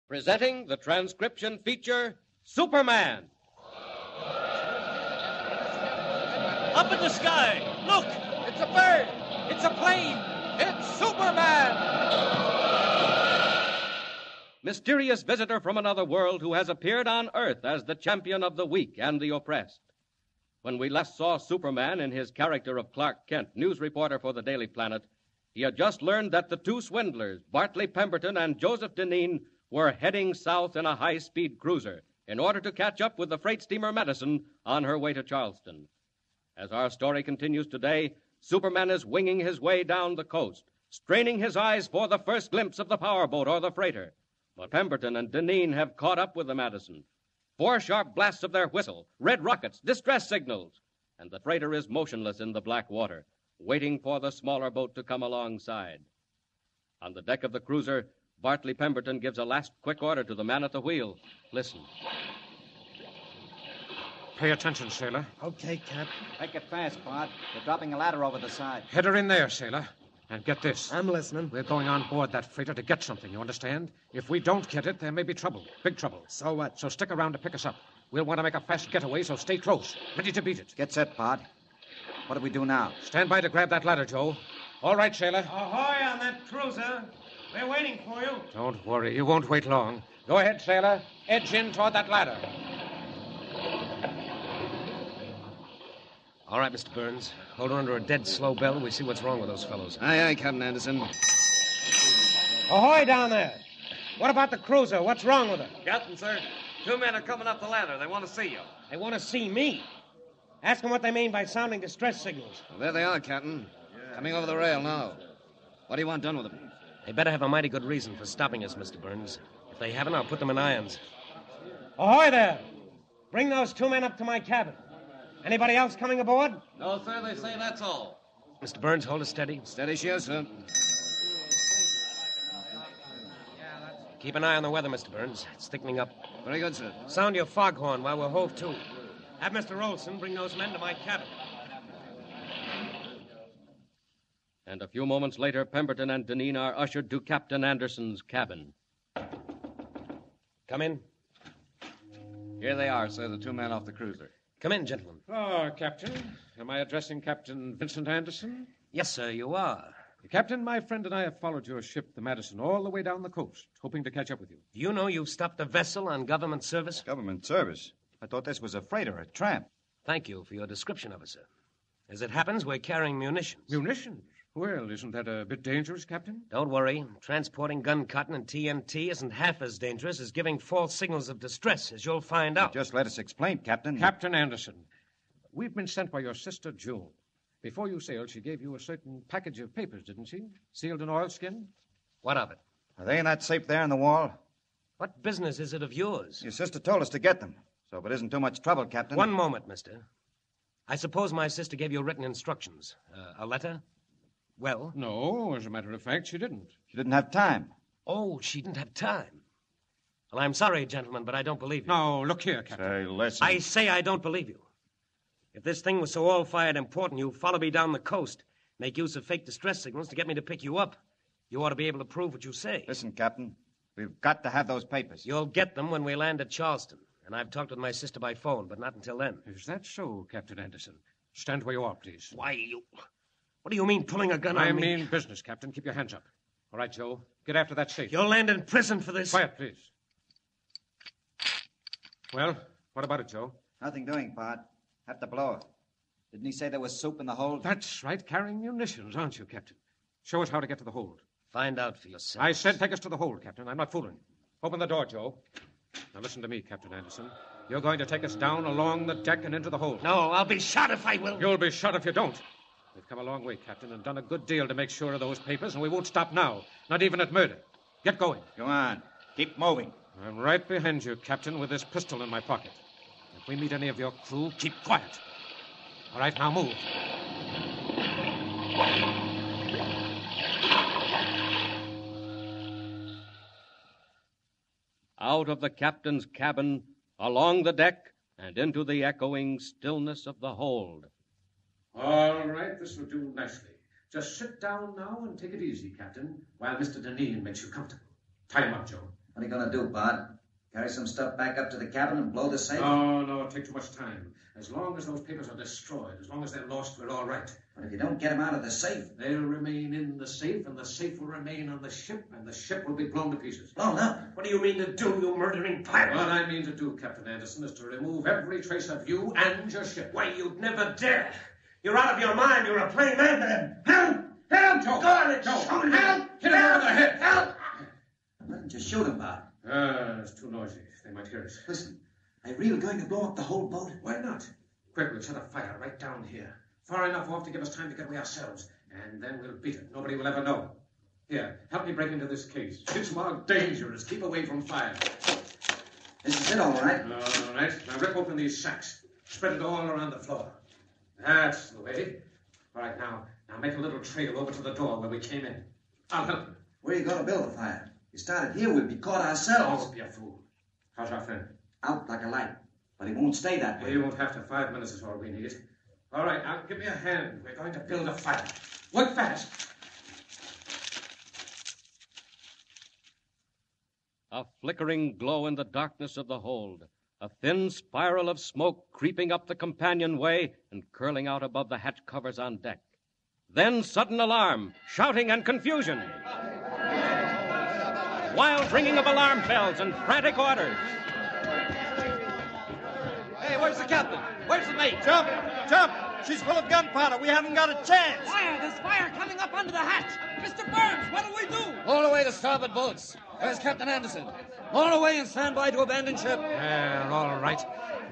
Presenting the transcription feature, Superman. Up in the sky! Look! It's a bird! It's a plane! It's Superman! Mysterious visitor from another world who has appeared on Earth as the champion of the weak and the oppressed. When we last saw Superman in his character of Clark Kent, news reporter for the Daily Planet, he had just learned that the two swindlers, Bartley Pemberton and Joseph Deneen, were heading south in a high-speed cruiser in order to catch up with the freight steamer Madison on her way to Charleston. As our story continues today, Superman is winging his way down the coast, straining his eyes for the first glimpse of the powerboat or the freighter. But Pemberton and Deneen have caught up with the Madison. 4 sharp blasts of their whistle, red rockets, distress signals, and the freighter is motionless in the black water, waiting for the smaller boat to come alongside. On the deck of the cruiser, Bartley Pemberton gives a last quick order to the man at the wheel. Listen. Pay attention, sailor. Okay, Cap. Make it fast, Bart. They're dropping a ladder over the side. Head her in there, sailor. And get this. I'm listening. We're going on board that freighter to get something, you understand? If we don't get it, there may be trouble. Big trouble. So what? So stick around to pick us up. We'll want to make a fast getaway, so stay close. Ready to beat it. Get set, Bart. What do we do now? Stand by to grab that ladder, Joe. All right, sailor. Ahoy on that cruiser. We're waiting for you. Don't worry. You won't wait long. Go ahead, sailor. Edge in toward that ladder. All right, Mr. Burns. Hold her under a dead slow bell and we see what's wrong with those fellows. Aye, aye, Captain Anderson. Ahoy down there. What about the cruiser? What's wrong with her? Captain, sir, 2 men are coming up the ladder. They want to see you. They want to see me. Ask them what they mean by sounding distress signals. Well, there they are, Captain. Coming over the rail now. What do you want done with them? They better have a mighty good reason for stopping us, Mr. Burns. If they haven't, I'll put them in irons. Ahoy there. Bring those 2 men up to my cabin. Anybody else coming aboard? No, sir, they say that's all. Mr. Burns, hold us steady. Steady she is, sir. Keep an eye on the weather, Mr. Burns. It's thickening up. Very good, sir. Sound your foghorn while we're hove to. Have Mr. Olson bring those men to my cabin. And a few moments later, Pemberton and Deneen are ushered to Captain Anderson's cabin. Come in. Here they are, sir, the 2 men off the cruiser. Come in, gentlemen. Oh, Captain. Am I addressing Captain Vincent Anderson? Yes, sir, you are. Captain, my friend and I have followed your ship, the Madison, all the way down the coast, hoping to catch up with you. Do you know you've stopped a vessel on government service? Government service? I thought this was a freighter, a tramp. Thank you for your description of it, sir. As it happens, we're carrying munitions. Munitions? Well, isn't that a bit dangerous, Captain? Don't worry. Transporting gun cotton and TNT isn't half as dangerous as giving false signals of distress, as you'll find out. Just let us explain, Captain. Captain Anderson, we've been sent by your sister, June. Before you sailed, she gave you a certain package of papers, didn't she? Sealed in oilskin? What of it? Are they in that safe there in the wall? What business is it of yours? Your sister told us to get them. So if it isn't too much trouble, Captain... One moment, mister. I suppose my sister gave you written instructions. A letter? Well? No, as a matter of fact, she didn't. She didn't have time. Oh, she didn't have time. Well, I'm sorry, gentlemen, but I don't believe you. No, look here, Captain. Say, listen. I say I don't believe you. If this thing was so all-fired important, you'd follow me down the coast, make use of fake distress signals to get me to pick you up. You ought to be able to prove what you say. Listen, Captain. We've got to have those papers. You'll get them when we land at Charleston. And I've talked with my sister by phone, but not until then. Is that so, Captain Anderson? Stand where you are, please. Why, you... What do you mean, pulling a gun on me? I mean business, Captain. Keep your hands up. All right, Joe. Get after that safe. You'll land in prison for this. Quiet, please. Well, what about it, Joe? Nothing doing, Bart. Have to blow it. Didn't he say there was soup in the hold? That's right. Carrying munitions, aren't you, Captain? Show us how to get to the hold. Find out for yourself. I said take us to the hold, Captain. I'm not fooling. Open the door, Joe. Now listen to me, Captain Anderson. You're going to take us down along the deck and into the hold. No, I'll be shot if I will. You'll be shot if you don't. We've come a long way, Captain, and done a good deal to make sure of those papers, and we won't stop now. Not even at murder. Get going. Go on. Keep moving. I'm right behind you, Captain, with this pistol in my pocket. If we meet any of your crew, keep quiet. All right, now move. Out of the captain's cabin, along the deck, and into the echoing stillness of the hold. All right, this will do nicely. Just sit down now and take it easy, Captain, while Mr. Deneen makes you comfortable. Tie him up, Joe. What are you going to do, Bud? Carry some stuff back up to the cabin and blow the safe? No, it'll take too much time. As long as those papers are destroyed, as long as they're lost, we're all right. But if you don't get them out of the safe... They'll remain in the safe, and the safe will remain on the ship, and the ship will be blown to pieces. Blown up? What do you mean to do, you murdering pirate? What I mean to do, Captain Anderson, is to remove every trace of you and your ship. Why, you'd never dare. You're out of your mind. You're a plain man to them. Help! Help! Joe! Go on and Joe! shoot him. Help! Hit him over the head! Help! Why didn't you shoot him, Bud? It's too noisy. They might hear us. Listen, are you really going to blow up the whole boat? Why not? Quick, we'll set a fire right down here. Far enough off to give us time to get away ourselves. And then we'll beat it. Nobody will ever know. Here, help me break into this case. It's marked dangerous. Keep away from fire. This is it, all right. All right. Now rip open these sacks. Spread it all around the floor. That's the way. All right, now make a little trail over to the door where we came in. I'll help you. Where are you going to build the fire? If you started here, we'd be caught ourselves. Don't be a fool. How's our friend? Out like a light. But he won't stay that way. He won't have to. 5 minutes is all we need. All right, now give me a hand. We're going to build a fire. Work fast. A flickering glow in the darkness of the hold. A thin spiral of smoke creeping up the companionway and curling out above the hatch covers on deck. Then sudden alarm, shouting and confusion. Wild ringing of alarm bells and frantic orders. Hey, where's the captain? Where's the mate? Jump! Jump! She's full of gunpowder. We haven't got a chance. Fire! There's fire coming up under the hatch. Mr. Burns, what do we do? Haul away the starboard boats. Where's Captain Anderson? Haul away and stand by to abandon ship. All right.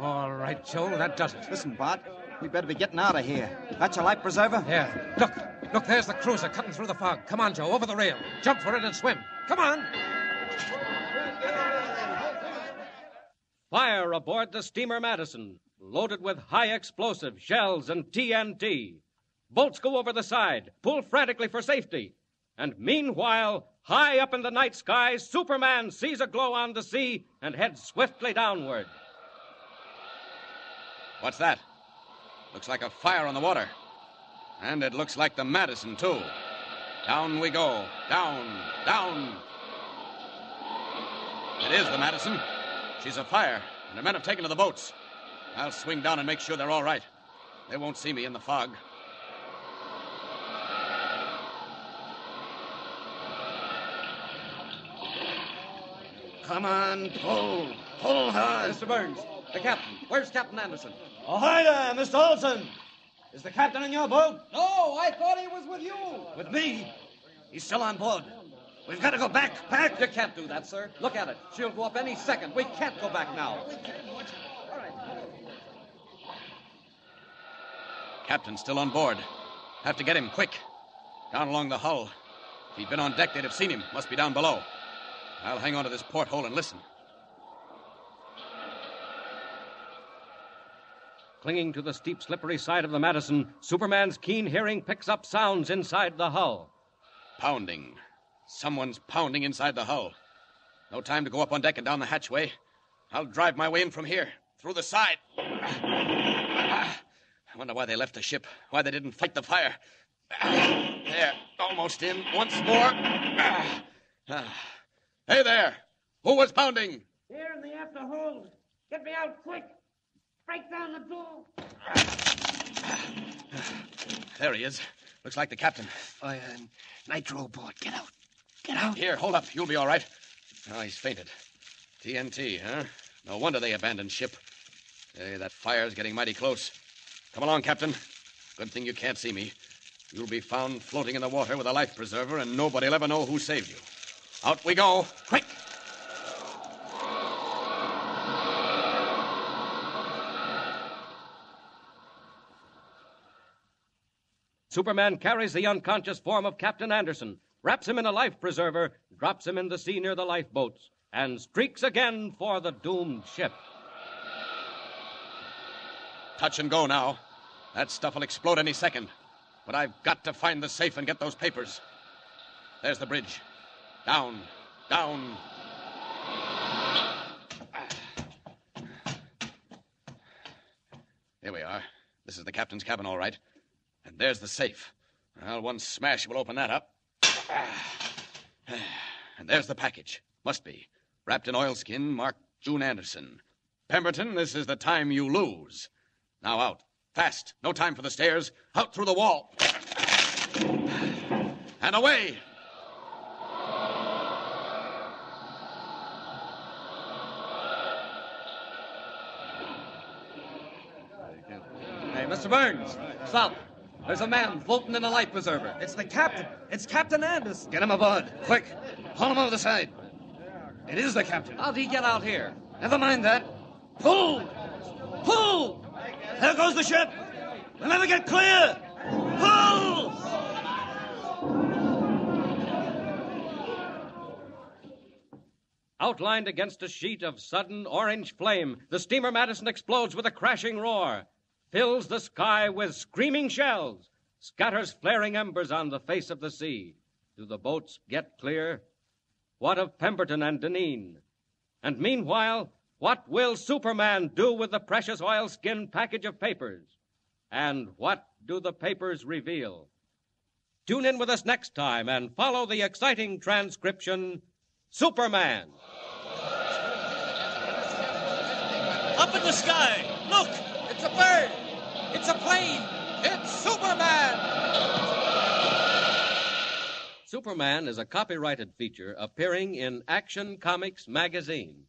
All right, Joe, that does it. Listen, Bud, we better be getting out of here. That's your life preserver? Yeah. Look, there's the cruiser cutting through the fog. Come on, Joe, over the rail. Jump for it and swim. Come on. Fire aboard the steamer Madison, loaded with high explosive shells and TNT. Bolts go over the side, pull frantically for safety. And meanwhile, high up in the night sky, Superman sees a glow on the sea and heads swiftly downward. What's that? Looks like a fire on the water. And it looks like the Madison, too. Down we go. Down, down. It is the Madison. She's afire, and her men have taken to the boats. I'll swing down and make sure they're all right. They won't see me in the fog. Come on, pull. Pull hard. Mr. Burns, the captain. Where's Captain Anderson? Oh, hi there, Mr. Olson. Is the captain in your boat? No, I thought he was with you. With me? He's still on board. We've got to go back. You can't do that, sir. Look at it. She'll go up any second. We can't go back now. Captain's still on board. Have to get him quick. Down along the hull. If he'd been on deck, they'd have seen him. Must be down below. I'll hang on to this porthole and listen. Clinging to the steep, slippery side of the Madison, Superman's keen hearing picks up sounds inside the hull. Pounding. Someone's pounding inside the hull. No time to go up on deck and down the hatchway. I'll drive my way in from here, through the side. I wonder why they left the ship, why they didn't fight the fire. There, almost in. Once more. Hey there! Who was pounding? Here in the after hold. Get me out quick. Break down the door. There he is. Looks like the captain. Fire and nitro aboard. Get out. Get out. Here, hold up. You'll be all right. Oh, he's fainted. TNT, huh? No wonder they abandoned ship. Hey, that fire's getting mighty close. Come along, Captain. Good thing you can't see me. You'll be found floating in the water with a life preserver, and nobody'll ever know who saved you. Out we go. Quick! Superman carries the unconscious form of Captain Anderson, wraps him in a life preserver, drops him in the sea near the lifeboats, and streaks again for the doomed ship. Touch and go now. That stuff will explode any second. But I've got to find the safe and get those papers. There's the bridge. Down, down. Here we are. This is the captain's cabin, all right. And there's the safe. Well, one smash will open that up. And there's the package. Must be. Wrapped in oilskin, marked June Anderson. Pemberton, this is the time you lose. Now out. Fast. No time for the stairs. Out through the wall. And away. Hey, Mr. Burns, stop. There's a man floating in a life preserver. It's the captain. It's Captain Anderson. Get him aboard. Quick. Haul him over the side. It is the captain. How'd he get out here? Never mind that. Pull! Pull! There goes the ship. We'll never get clear. Pull! Outlined against a sheet of sudden orange flame, the steamer Madison explodes with a crashing roar, fills the sky with screaming shells, scatters flaring embers on the face of the sea. Do the boats get clear? What of Pemberton and Deneen? And meanwhile, what will Superman do with the precious oilskin package of papers? And what do the papers reveal? Tune in with us next time and follow the exciting transcription, Superman. Up in the sky. Look. It's a bird. It's a plane. It's Superman. Superman is a copyrighted feature appearing in Action Comics magazine.